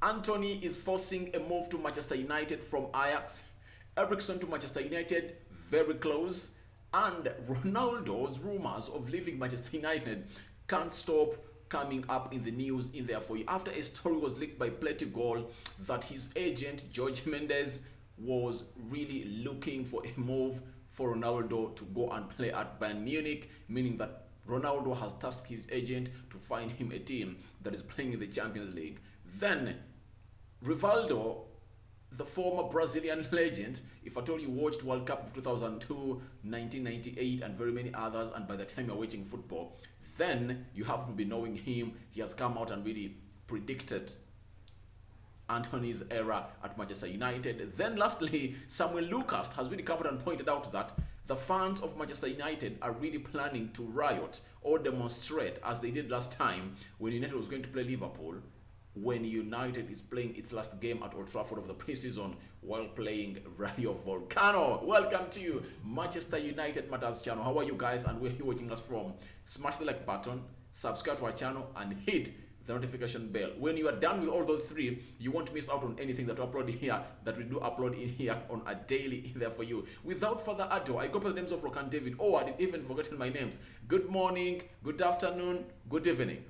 Antony is forcing a move to Manchester United from Ajax. Eriksen to Manchester United, very close. And Ronaldo's rumors of leaving Manchester United can't stop coming up in the news in there for you. After a story was leaked by Plenty Goal that his agent, George Mendes, was really looking for a move for Ronaldo to go and play at Bayern Munich, meaning that Ronaldo has tasked his agent to find him a team that is playing in the Champions League. Then, Rivaldo, the former Brazilian legend, if at all you watched World Cup of 2002, 1998, and very many others, and by the time you're watching football, then you have to be knowing him. He has come out and really predicted Antony's era at Manchester United. Then lastly, Samuel Lucas has really come out and pointed out that the fans of Manchester United are really planning to riot or demonstrate as they did last time when United was going to play Liverpool, when United is playing its last game at Old Trafford of the preseason while playing Rayo Volcano. Welcome to Manchester United Matters channel. How are you guys and where are you watching us from? Smash the like button, subscribe to our channel and hit the notification bell. When you are done with all those three, you won't miss out on anything that we upload here, that we do upload in here on a daily in there for you. Without further ado, I go by the names of Rock and David. Oh, I didn't even forgotten my names. Good morning, good afternoon, good evening.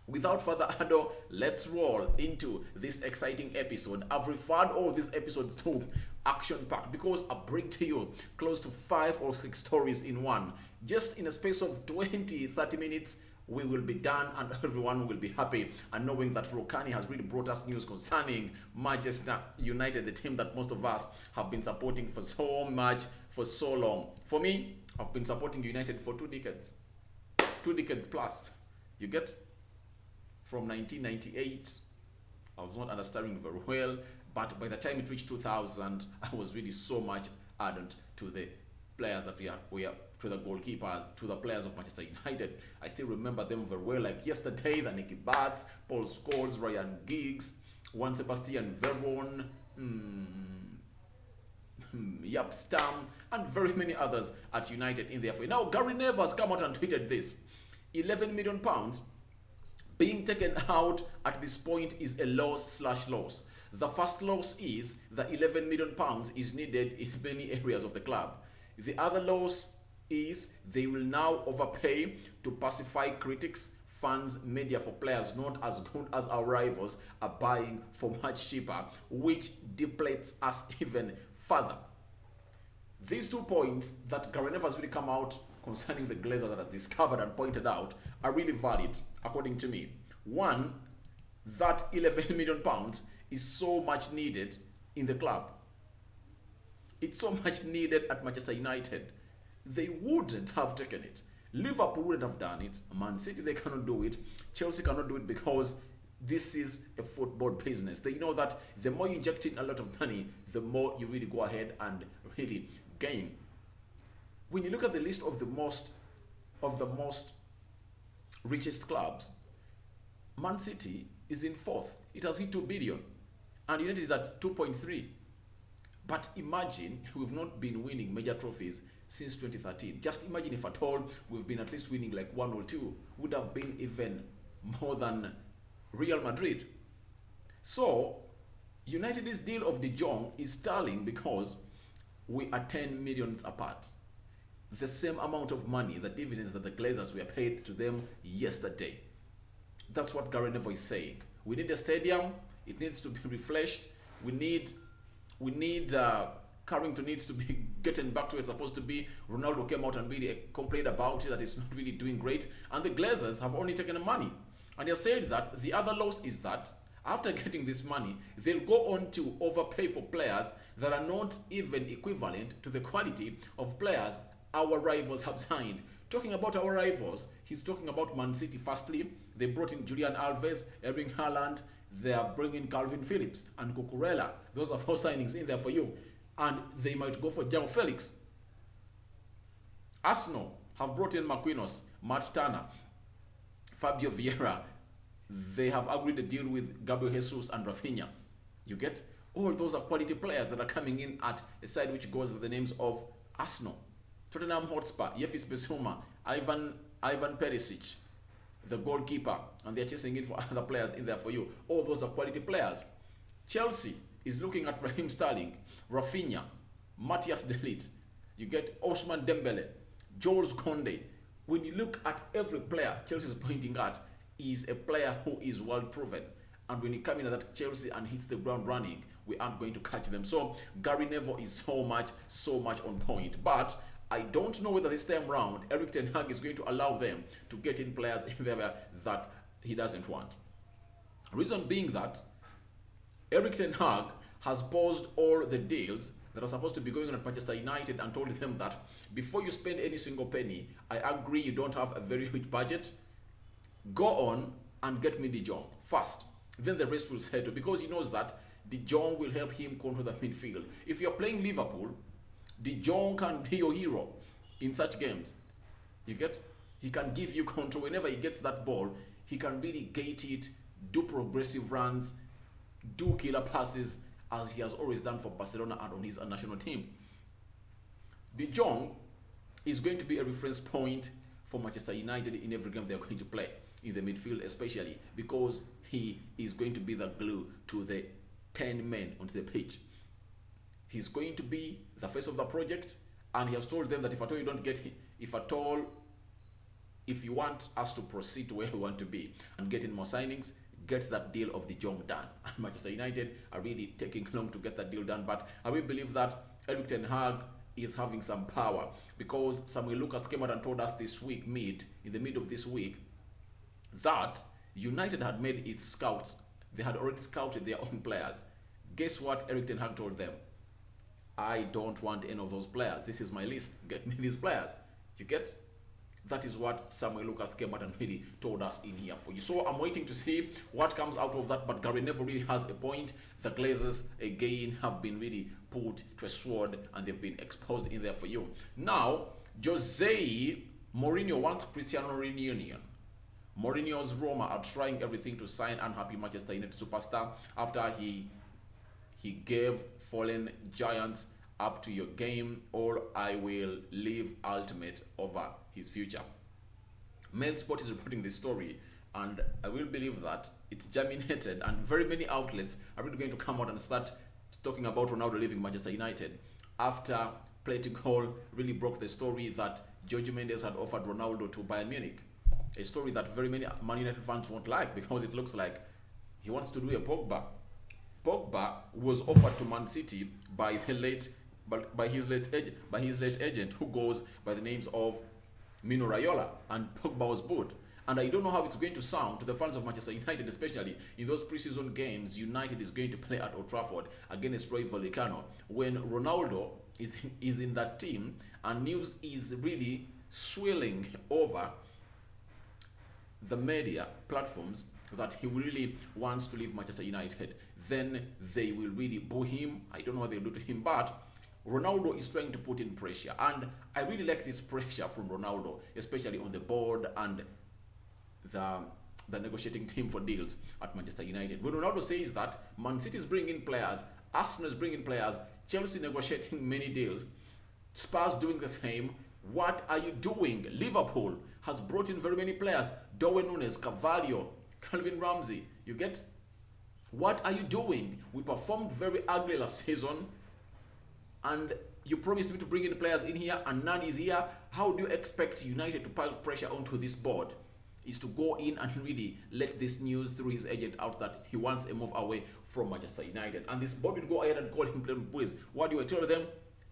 Without further ado, let's roll into this exciting episode. I've referred all these episodes to action-packed because I bring to you close to 5 or 6 stories in one. Just in a space of 20-30 minutes, we will be done and everyone will be happy. And knowing that Rokani has really brought us news concerning Manchester United, the team that most of us have been supporting for so much, for so long. For me, I've been supporting United for 2 decades. 2 decades plus. You get? From 1998, I was not understanding very well, but by the time it reached 2000, I was really so much ardent to the players that we are to the goalkeepers, to the players of Manchester United. I still remember them very well, like yesterday, the Nicky Bats, Paul Scholes, Ryan Giggs, Juan Sebastian Veron, Yap Stam, and very many others at United in there. Now, Gary Neville has come out and tweeted this. £11 million being taken out at this point is a loss/loss. The first loss is the £11 million is needed in many areas of the club. The other loss is they will now overpay to pacify critics, fans, media for players not as good as our rivals are buying for much cheaper, which depletes us even further. These 2 points that Gary Neville has really come out concerning the Glazers that are discovered and pointed out are really valid, according to me. One, that £11 million is so much needed in the club. It's so much needed at Manchester United. They wouldn't have taken it. Liverpool wouldn't have done it. Man City, they cannot do it. Chelsea cannot do it because this is a football business. They know that the more you inject in a lot of money, the more you really go ahead and really gain. When you look at the list of the most richest clubs, Man City is in 4th. It has hit 2 billion. And United is at 2.3. But imagine we've not been winning major trophies since 2013. Just imagine if at all we've been at least winning like 1 or 2. Would have been even more than Real Madrid. So, United's deal of De Jong is stalling because we are 10 million apart. The same amount of money, the dividends that the Glazers were paid to them yesterday. That's what Gary Neville is saying. We need a stadium. It needs to be refreshed. We need Carrington needs to be getting back to where it's supposed to be. Ronaldo came out and really complained about it, that it's not really doing great. And the Glazers have only taken the money. And they said that the other loss is that after getting this money, they'll go on to overpay for players that are not even equivalent to the quality of players our rivals have signed. Talking about our rivals, he's talking about Man City firstly. They brought in Julian Alves, Erling Haaland. They are bringing Calvin Phillips and Cucurella. Those are 4 signings in there for you. And they might go for João Felix. Arsenal have brought in Marquinhos, Matt Turner, Fabio Vieira. They have agreed a deal with Gabriel Jesus and Rafinha. You get? All those are quality players that are coming in at a side which goes with the names of Arsenal. Tottenham Hotspur, Yefis Bissouma, Ivan Perisic, the goalkeeper, and they're chasing in for other players in there for you. All those are quality players. Chelsea is looking at Raheem Sterling, Rafinha, Matthias De Ligt. You get Osman Dembele, Jules Koundé. When you look at every player Chelsea is pointing at, is a player who is world proven. And when you come in at that Chelsea and hits the ground running, we aren't going to catch them. So Gary Neville is so much on point. But I don't know whether this time round Erik ten Hag is going to allow them to get in players in there that he doesn't want. Reason being that Erik ten Hag has paused all the deals that are supposed to be going on at Manchester United and told them that before you spend any single penny, I agree you don't have a very huge budget. Go on and get me De Jong first. Then the rest will settle, because he knows that De Jong will help him control the midfield. If you're playing Liverpool, De Jong can be your hero in such games. You get? He can give you control. Whenever he gets that ball, he can really gate it, do progressive runs, do killer passes, as he has always done for Barcelona and on his national team. De Jong is going to be a reference point for Manchester United in every game they're going to play, in the midfield especially, because he is going to be the glue to the 10 men onto the pitch. He's going to be the face of the project, and he has told them that if at all you don't get him, if you want us to proceed to where we want to be and get in more signings, get that deal of De Jong done. And Manchester United are really taking long to get that deal done, but I will believe that Erik ten Hag is having some power, because Samuel Lucas came out and told us this week, in the mid of this week, that United had made its scouts. They had already scouted their own players. Guess what Erik ten Hag told them? I don't want any of those players. This is my list. Get me these players. You get? That is what Samuel Lucas came out and really told us in here for you. So I'm waiting to see what comes out of that. But Gary Neville really has a point. The Glazers, again, have been really put to a sword, and they've been exposed in there for you. Now, Jose Mourinho wants Cristiano reunion. Mourinho's Roma are trying everything to sign unhappy Manchester United superstar after he gave fallen giants up to your game, or I will leave ultimate over his future. Mail Sport is reporting this story, and I will believe that it's germinated, and very many outlets are really going to come out and start talking about Ronaldo leaving Manchester United after Play to Goal really broke the story that Jorge Mendes had offered Ronaldo to Bayern Munich. A story that very many Man United fans won't like, because it looks like he wants to do a Pogba. Pogba was offered to Man City by his late agent, who goes by the names of Mino Raiola, and Pogba was bought. And I don't know how it's going to sound to the fans of Manchester United, especially in those preseason games United is going to play at Old Trafford against Rayo Vallecano, when Ronaldo is in that team, and news is really swirling over the media platforms that he really wants to leave Manchester United. Then they will really boo him. I don't know what they'll do to him, but Ronaldo is trying to put in pressure, and I really like this pressure from Ronaldo, especially on the board and the negotiating team for deals at Manchester United. When Ronaldo says that Man City is bringing players, Arsenal is bringing players, Chelsea negotiating many deals, Spurs doing the same, what are you doing? Liverpool has brought in very many players, Darwin Núñez, Carvalho, Calvin Ramsey. You get? What are you doing? We performed very ugly last season, and you promised me to bring in players in here, and none is here. How do you expect United to pile pressure onto this board? Is to go in and really let this news through his agent out that he wants a move away from Manchester United. And this board will go ahead and call him, please. What do I tell them?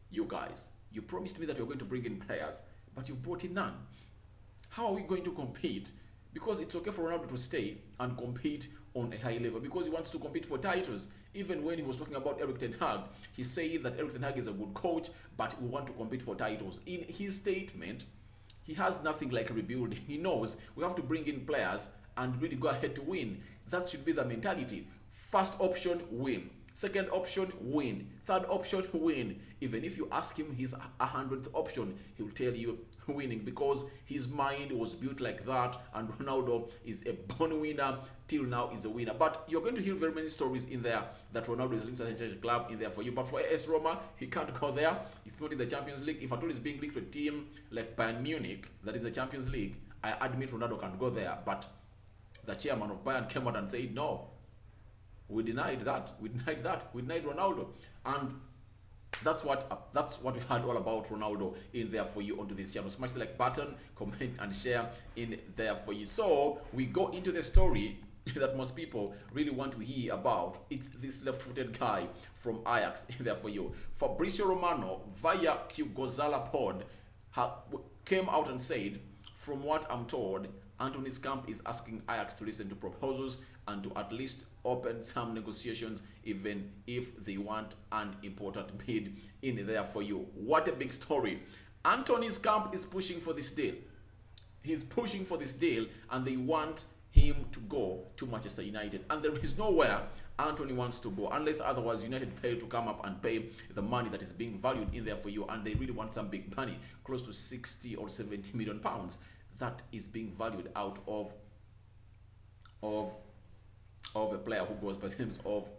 You guys, you promised me that you're going to bring in players, but you've brought in none. How are we going to compete? Because it's okay for Ronaldo to stay and compete on a high level, because he wants to compete for titles. Even when he was talking about Erik ten Hag, he said that Erik ten Hag is a good coach, but we want to compete for titles. In his statement, he has nothing like rebuilding. He knows we have to bring in players and really go ahead to win. That should be the mentality. First option, win. Second option, win. Third option, win. Even if you ask him his 100th option, he will tell you winning, because his mind was built like that, and Ronaldo is a born winner, till now is a winner. But you're going to hear very many stories in there that Ronaldo is linked to a club in there for you. But for AS Roma, he can't go there. It's not in the Champions League. If at all is being linked to a team like Bayern Munich, that is the Champions League, I admit Ronaldo can go there, but the chairman of Bayern came out and said, no, we denied that. We denied that. We denied Ronaldo. And that's what we heard all about Ronaldo in there for you onto this channel. Smash the like button, comment and share in there for you. So we go into the story that most people really want to hear about. It's this left-footed guy from Ajax in there for you. Fabrizio Romano via Qgozala Pod came out and said, from what I'm told, Antony's camp is asking Ajax to listen to proposals and to at least open some negotiations, even if they want an important bid in there for you. What a big story. Antony's camp is pushing for this deal. He's pushing for this deal, and they want him to go to Manchester United. And there is nowhere Antony wants to go, unless otherwise United fail to come up and pay the money that is being valued in there for you. And they really want some big money, close to 60 or 70 million pounds. That is being valued out of a player who goes by the names of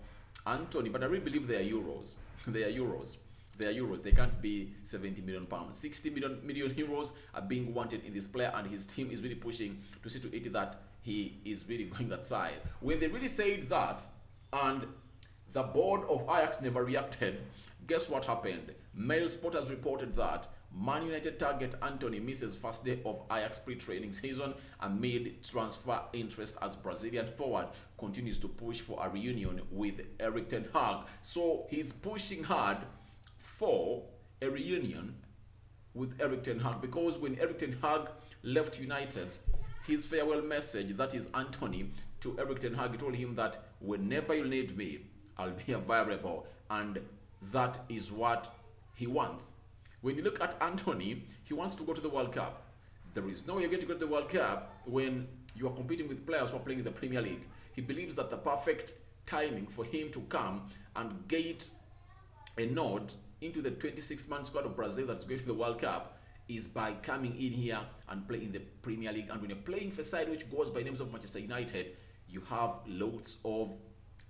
Antony. But I really believe they are euros. They are euros. They are euros. They can't be 70 million pounds. 60 million euros are being wanted in this player, and his team is really pushing to see to it that he is really going that side. When they really said that, and the board of Ajax never reacted, guess what happened? Mail Sport has reported that Man United target Antony misses first day of Ajax pre-training season amid transfer interest as Brazilian forward continues to push for a reunion with Erik ten Hag. So he's pushing hard for a reunion with Erik ten Hag, because when Erik ten Hag left United, his farewell message, that is Antony, to Erik ten Hag, he told him that whenever you need me, I'll be available, and that is what he wants. When you look at Antony, he wants to go to the World Cup. There is no way you're going to go to the World Cup when you are competing with players who are playing in the Premier League. He believes that the perfect timing for him to come and get a nod into the 26-man squad of Brazil that's going to the World Cup is by coming in here and playing in the Premier League. And when you're playing for a side which goes by names of Manchester United, you have lots of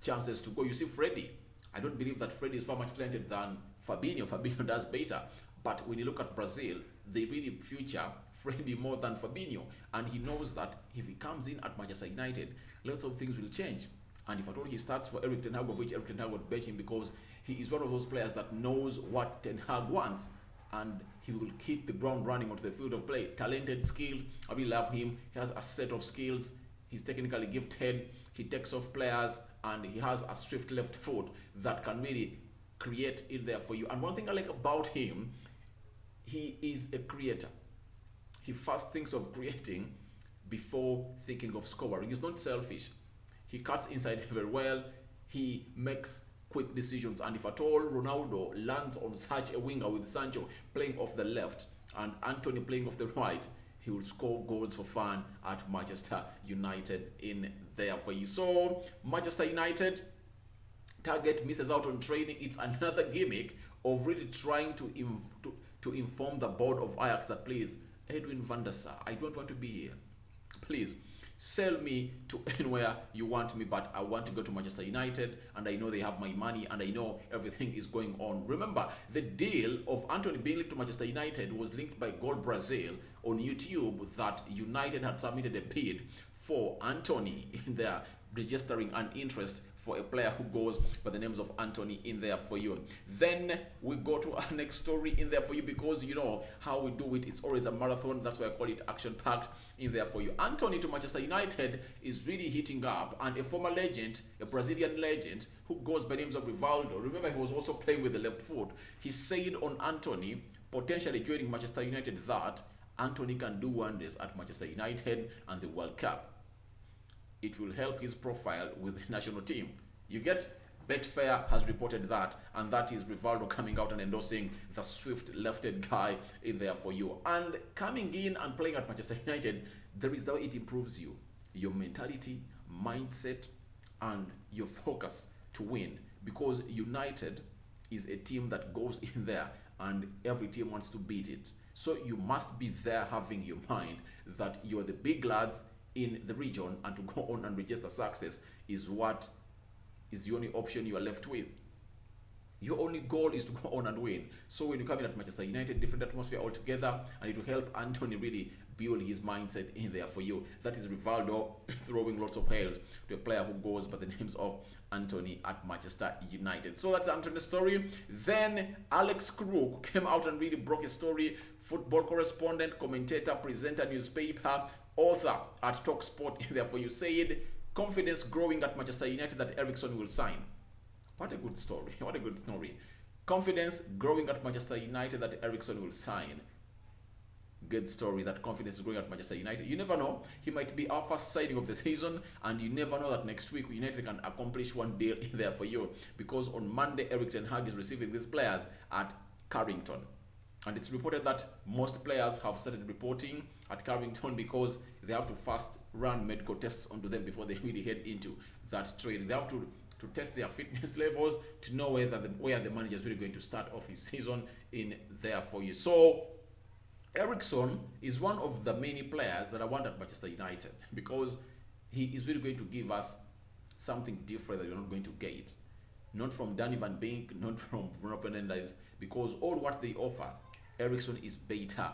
chances to go. You see, Freddie, I don't believe that Freddie is far much talented than Fabinho. Fabinho does better. But when you look at Brazil, they really future Freddie more than Fabinho. And he knows that if he comes in at Manchester United, lots of things will change. And if at all he starts for Erik ten Hag, of which Erik ten Hag would bench him, because he is one of those players that knows what Ten Hag wants, and he will keep the ground running onto the field of play. Talented, skilled, I really love him. He has a set of skills. He's technically gifted. He takes off players, and he has a swift left foot that can really create in there for you. And one thing I like about him, he is a creator. He first thinks of creating before thinking of scoring. He's not selfish. He cuts inside very well. He makes quick decisions. And if at all Ronaldo lands on such a winger with Sancho playing off the left and Antony playing off the right, he will score goals for fun at Manchester United in there for you. So Manchester United target misses out on training. It's another gimmick of really trying to inform the board of Ajax that, please, Edwin van der Sar, I don't want to be here. Please, sell me to anywhere you want me, but I want to go to Manchester United, and I know they have my money, and I know everything is going on. Remember, the deal of Antony being linked to Manchester United was linked by Goal Brazil on YouTube, that United had submitted a bid for Antony in there, registering an interest for a player who goes by the names of Antony in there for you. Then we go to our next story in there for you, because you know how we do it. It's always a marathon. That's why I call it action-packed in there for you. Antony to Manchester United is really heating up, and a former legend, a Brazilian legend who goes by names of Rivaldo. Remember, he was also playing with the left foot. He said on Antony potentially joining Manchester United that Antony can do wonders at Manchester United and the World Cup. It will help his profile with the national team. You get? Betfair has reported that, and that is Rivaldo coming out and endorsing the swift left-handed guy in there for you. And coming in and playing at Manchester United, there is the way it improves you, your mentality, mindset, and your focus to win. Because United is a team that goes in there, and every team wants to beat it. So you must be there having your mind that you're the big lads in the region, and to go on and register success is what is the only option you are left with. Your only goal is to go on and win. So when you come in at Manchester United, different atmosphere altogether, and it will help Antony really build his mindset in there for you. That is Rivaldo throwing lots of hails to a player who goes by the names of Antony at Manchester United. So that's Antony's story. Then Alex Crook came out and really broke a story. Football correspondent, commentator, presenter, newspaper, author at TalkSport in there for you, said confidence growing at Manchester United that Eriksen will sign. What a good story. What a good story. Confidence growing at Manchester United that Eriksen will sign. Good story that confidence is growing at Manchester United. You never know. He might be our first signing of the season, and you never know that next week United can accomplish one deal in there for you. Because on Monday, Erik ten Hag is receiving these players at Carrington. And it's reported that most players have started reporting at Carrington because they have to first run medical tests onto them before they really head into that training. They have to test their fitness levels to know where the manager is really going to start off his season in there for you. So Eriksen is one of the many players that I want at Manchester United because he is really going to give us something different that you're not going to get. Not from Danny Van Beek, not from Bruno Fernandes, because all what they offer, Eriksen is better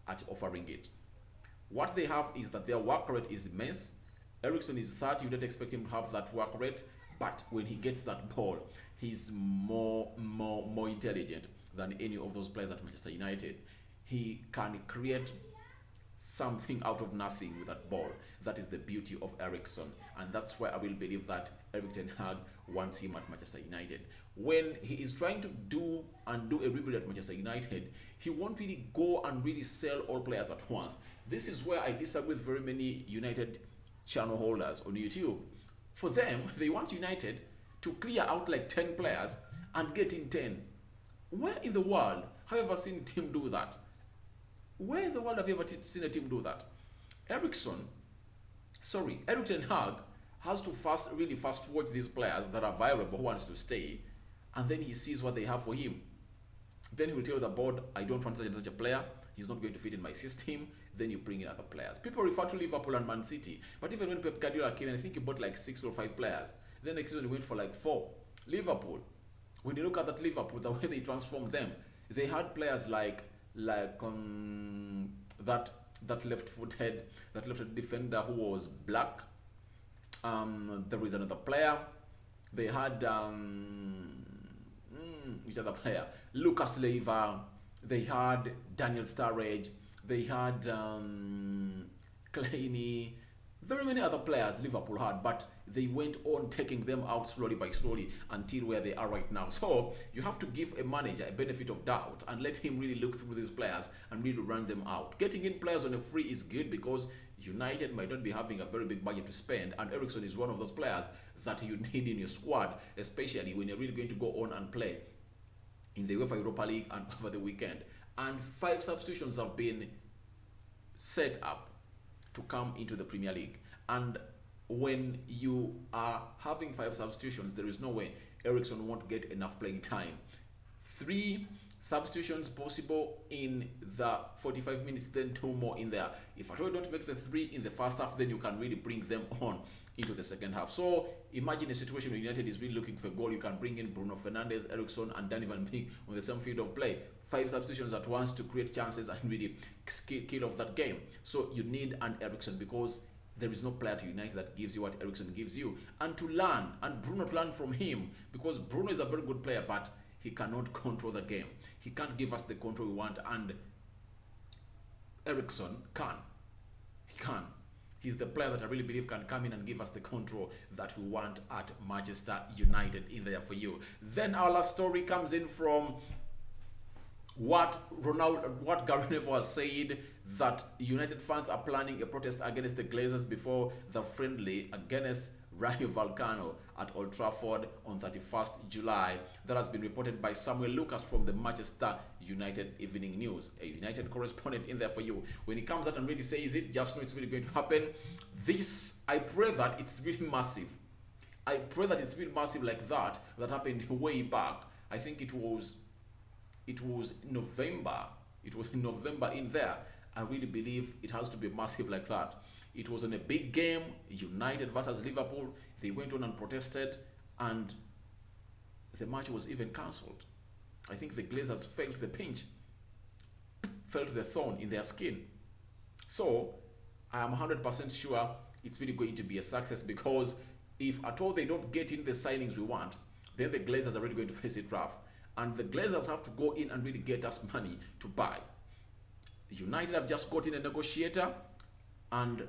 at offering it. What they have is that their work rate is immense. Eriksen is 30, you don't expect him to have that work rate, but when he gets that ball, he's more intelligent than any of those players at Manchester United. He can create something out of nothing with that ball. That is the beauty of Eriksen, and that's why I will believe that Erik ten Hag wants him at Manchester United. When he is trying to do a rebuild at Manchester United, he won't really go and really sell all players at once. This is where I disagree with very many United channel holders on YouTube. For them, they want United to clear out like 10 players and get in 10. Where in the world have you ever seen a team do that? Where in the world have you ever seen a team do that? Erik ten Hag has to really fast watch these players that are viable who wants to stay, and then he sees what they have for him. Then he will tell the board, I don't want such and such a player. He's not going to fit in my system. Then you bring in other players. People refer to Liverpool and Man City, but even when Pep Guardiola came in, I think he bought like 6 or 5 players. Then next season he went for like 4. Liverpool, when you look at that Liverpool, the way they transformed them, they had players like that left-footed defender who was black. There is another player. They had which other player? Lucas Leiva. They had Daniel Sturridge. They had Claney. Very many other players Liverpool had, but they went on taking them out slowly by slowly until where they are right now. So you have to give a manager a benefit of doubt and let him really look through these players and really run them out. Getting in players on a free is good because United might not be having a very big budget to spend, and Eriksen is one of those players that you need in your squad, especially when you're really going to go on and play in the UEFA Europa League and over the weekend. And 5 substitutions have been set up to come into the Premier League. And when you are having 5 substitutions, there is no way Eriksen won't get enough playing time. 3 substitutions possible in the 45 minutes, then 2 more in there. If at all you don't make the 3 in the first half, then you can really bring them on into the second half. So imagine a situation where United is really looking for a goal. You can bring in Bruno Fernandes, Eriksen, and Danny Van Beek on the same field of play. 5 substitutions at once to create chances and really kill off that game. So you need an Eriksen because there is no player to United that gives you what Eriksen gives you. And to learn, and Bruno to learn from him, because Bruno is a very good player, but he cannot control the game. He can't give us the control we want, and Eriksen can. He can. He's the player that I really believe can come in and give us the control that we want at Manchester United in there for you. Then our last story comes in from what Gary Neville has said, that United fans are planning a protest against the Glazers before the friendly against Rayo Vallecano at Old Trafford on 31st July. That has been reported by Samuel Lucas from the Manchester United Evening News, a United correspondent in there for you. When he comes out and really says it, just know it's really going to happen. This, I pray that it's really massive. I pray that it's really massive like that happened way back. I think it was November. It was in November in there. I really believe it has to be massive like that. It was in a big game, United versus Liverpool. They went on and protested, and the match was even cancelled. I think the Glazers felt the pinch, felt the thorn in their skin. So I am 100% sure it's really going to be a success, because if at all they don't get in the signings we want, then the Glazers are really going to face it rough. And the Glazers have to go in and really get us money to buy. United have just got in a negotiator, and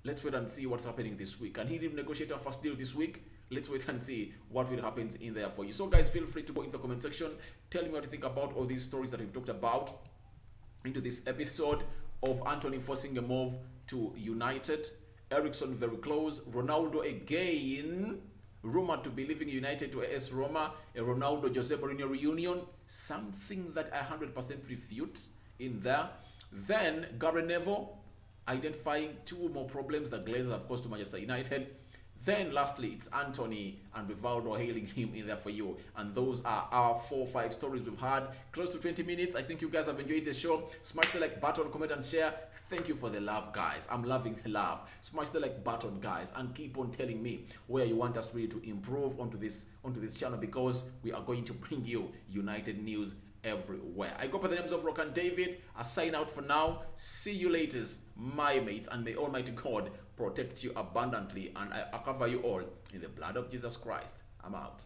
let's wait and see what's happening this week. And he did negotiate our first deal this week. Let's wait and see what will happen in there for you. So guys, feel free to go in the comment section. Tell me what you think about all these stories that we've talked about into this episode of Antony forcing a move to United. Eriksen very close. Ronaldo again rumored to be leaving United to AS Roma. A Ronaldo Jose Mourinho reunion. Something that I 100% refute in there. Then Gary Neville identifying two more problems that Glazers have caused to Manchester United. Then lastly, it's Antony and Rivaldo hailing him in there for you. And those are our 4-5 stories we've had. Close to 20 minutes. I think you guys have enjoyed the show. Smash the like button, comment and share. Thank you for the love, guys. I'm loving the love. Smash the like button, guys, and keep on telling me where you want us really to improve onto this channel, because we are going to bring you United news everywhere. I go by the names of Rock and David. I sign out for now. See you later, my mates, and may Almighty God protect you abundantly, and I cover you all in the blood of Jesus Christ. I'm out.